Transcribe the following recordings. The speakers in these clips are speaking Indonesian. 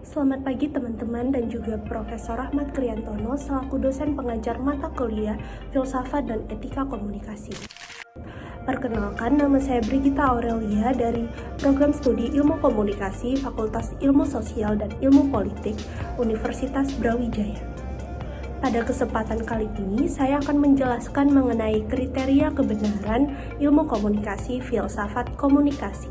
Selamat pagi teman-teman dan juga Profesor Rahmat Kriantono selaku dosen pengajar mata kuliah Filsafat dan Etika Komunikasi. Perkenalkan, nama saya Brigita Aurelia dari Program Studi Ilmu Komunikasi Fakultas Ilmu Sosial dan Ilmu Politik Universitas Brawijaya. Pada kesempatan kali ini, saya akan menjelaskan mengenai kriteria kebenaran ilmu komunikasi filsafat komunikasi.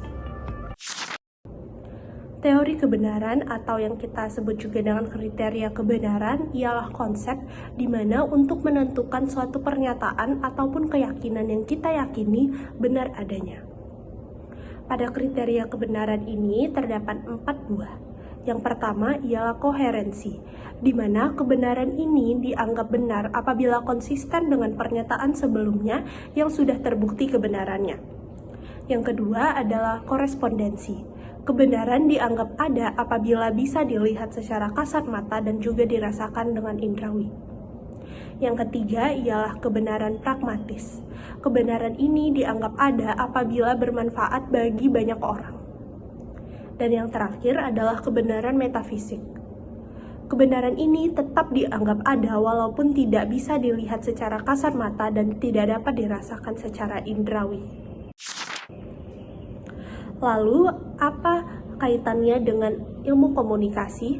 Teori kebenaran atau yang kita sebut juga dengan kriteria kebenaran ialah konsep di mana untuk menentukan suatu pernyataan ataupun keyakinan yang kita yakini benar adanya. Pada kriteria kebenaran ini terdapat 4 buah. Yang pertama ialah koherensi, di mana kebenaran ini dianggap benar apabila konsisten dengan pernyataan sebelumnya yang sudah terbukti kebenarannya. Yang kedua adalah korespondensi. Kebenaran dianggap ada apabila bisa dilihat secara kasat mata dan juga dirasakan dengan indrawi. Yang ketiga ialah kebenaran pragmatis. Kebenaran ini dianggap ada apabila bermanfaat bagi banyak orang. Dan yang terakhir adalah kebenaran metafisik. Kebenaran ini tetap dianggap ada walaupun tidak bisa dilihat secara kasat mata dan tidak dapat dirasakan secara indrawi. Lalu, apa kaitannya dengan ilmu komunikasi?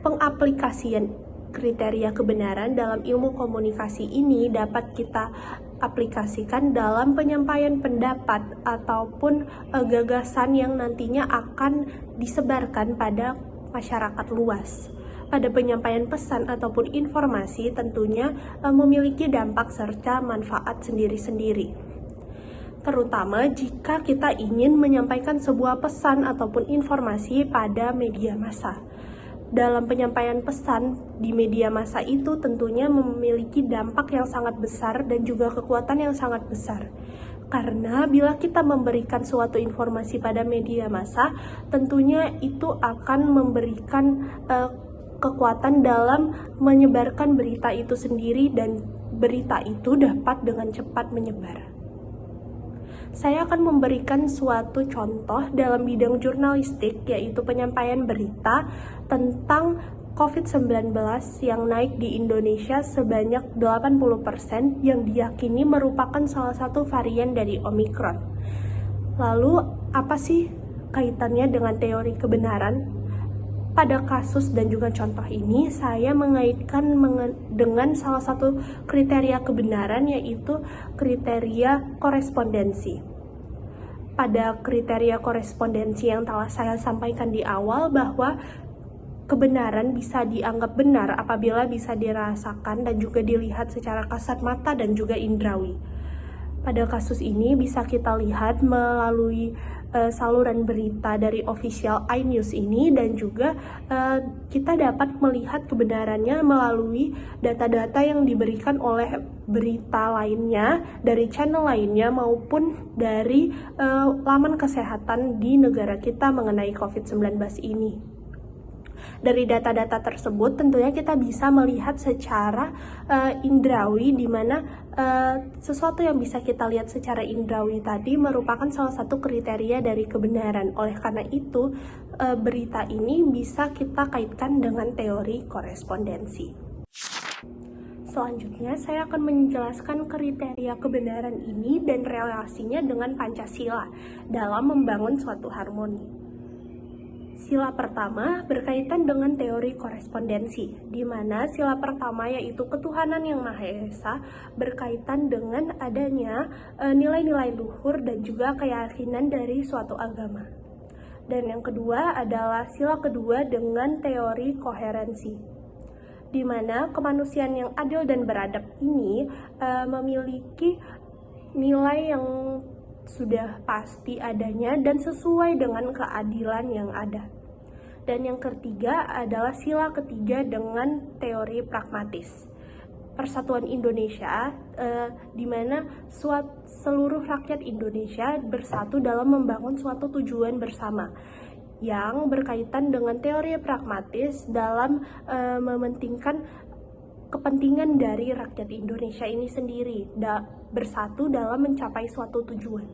Pengaplikasian kriteria kebenaran dalam ilmu komunikasi ini dapat kita aplikasikan dalam penyampaian pendapat ataupun gagasan yang nantinya akan disebarkan pada masyarakat luas. Pada penyampaian pesan ataupun informasi tentunya memiliki dampak serta manfaat sendiri-sendiri. Terutama jika kita ingin menyampaikan sebuah pesan ataupun informasi pada media massa. Dalam penyampaian pesan di media massa itu tentunya memiliki dampak yang sangat besar dan juga kekuatan yang sangat besar. Karena bila kita memberikan suatu informasi pada media massa, tentunya itu akan memberikan kekuatan dalam menyebarkan berita itu sendiri dan berita itu dapat dengan cepat menyebar. Saya akan memberikan suatu contoh dalam bidang jurnalistik, yaitu penyampaian berita tentang COVID-19 yang naik di Indonesia sebanyak 80% yang diyakini merupakan salah satu varian dari Omicron. Lalu, apa sih kaitannya dengan teori kebenaran? Pada kasus dan juga contoh ini, saya mengaitkan dengan salah satu kriteria kebenaran, yaitu kriteria korespondensi. Pada kriteria korespondensi yang telah saya sampaikan di awal, bahwa kebenaran bisa dianggap benar apabila bisa dirasakan dan juga dilihat secara kasat mata dan juga indrawi. Pada kasus ini bisa kita lihat melalui saluran berita dari official iNews ini, dan juga kita dapat melihat kebenarannya melalui data-data yang diberikan oleh berita lainnya, dari channel lainnya maupun dari laman kesehatan di negara kita mengenai COVID-19 ini. Dari data-data tersebut tentunya kita bisa melihat secara indrawi, di mana sesuatu yang bisa kita lihat secara indrawi tadi merupakan salah satu kriteria dari kebenaran. Oleh karena itu, berita ini bisa kita kaitkan dengan teori korespondensi. Selanjutnya, saya akan menjelaskan kriteria kebenaran ini dan relasinya dengan Pancasila dalam membangun suatu harmoni. Sila pertama berkaitan dengan teori korespondensi, di mana sila pertama yaitu ketuhanan yang Maha Esa berkaitan dengan adanya nilai-nilai luhur dan juga keyakinan dari suatu agama. Dan yang kedua adalah sila kedua dengan teori koherensi, di mana kemanusiaan yang adil dan beradab ini memiliki nilai yang sudah pasti adanya dan sesuai dengan keadilan yang ada. Dan yang ketiga adalah sila ketiga dengan teori pragmatis. Persatuan Indonesia, di mana seluruh rakyat Indonesia bersatu dalam membangun suatu tujuan bersama, yang berkaitan dengan teori pragmatis dalam mementingkan kepentingan dari rakyat Indonesia ini sendiri, bersatu dalam mencapai suatu tujuan.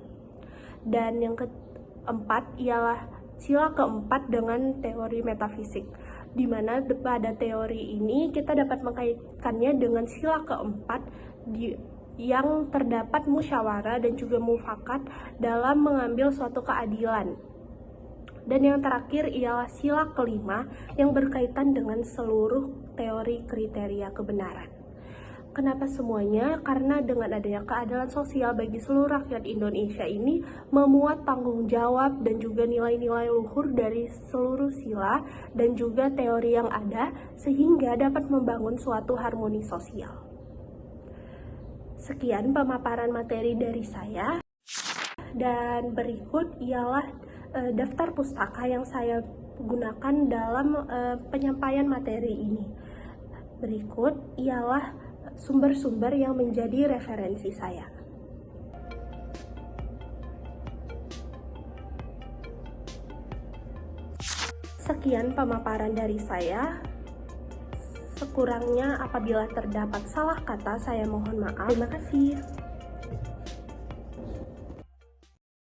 Dan yang keempat ialah sila keempat dengan teori metafisik, di mana pada teori ini kita dapat mengkaitkannya dengan sila keempat yang terdapat musyawarah dan juga mufakat dalam mengambil suatu keadilan. Dan yang terakhir ialah sila kelima yang berkaitan dengan seluruh teori kriteria kebenaran. Kenapa semuanya? Karena dengan adanya keadilan sosial bagi seluruh rakyat Indonesia ini memuat tanggung jawab dan juga nilai-nilai luhur dari seluruh sila dan juga teori yang ada, sehingga dapat membangun suatu harmoni sosial. Sekian pemaparan materi dari saya, dan berikut ialah daftar pustaka yang saya gunakan dalam penyampaian materi ini. Berikut ialah sumber-sumber yang menjadi referensi saya. Sekian pemaparan dari saya. Sekurangnya apabila terdapat salah kata, saya mohon maaf. Terima kasih.